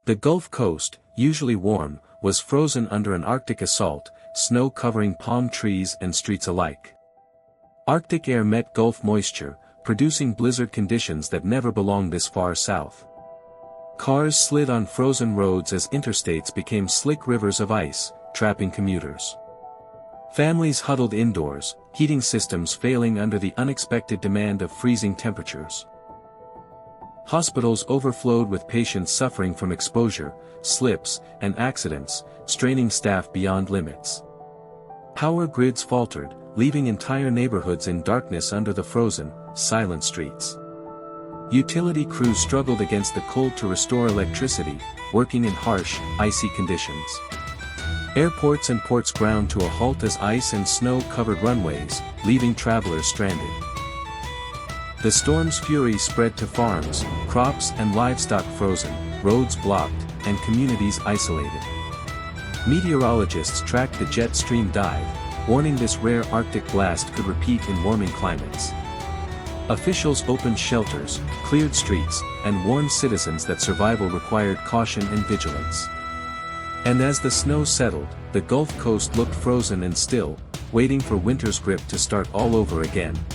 The Gulf Coast, usually warm, was frozen under an Arctic assault, snow covering palm trees and streets alike. Arctic air met Gulf moisture, producing blizzard conditions that never belonged this far south. Cars slid on frozen roads as interstates became slick rivers of ice, trapping commuters. Families huddled indoors, heating systems failing under the unexpected demand of freezing temperatures. Hospitals overflowed with patients suffering from exposure, slips, and accidents, straining staff beyond limits. Power grids faltered, leaving entire neighborhoods in darkness under the frozen, silent streets. Utility crews struggled against the cold to restore electricity, working in harsh, icy conditions. Airports and ports ground to a halt as ice and snow covered runways, leaving travelers stranded. The storm's fury spread to farms, crops and livestock frozen, roads blocked, and communities isolated. Meteorologists tracked the jet stream dive, warning this rare Arctic blast could repeat in warming climates. Officials opened shelters, cleared streets, and warned citizens that survival required caution and vigilance. And as the snow settled, the Gulf Coast looked frozen and still, waiting for winter's grip to start all over again.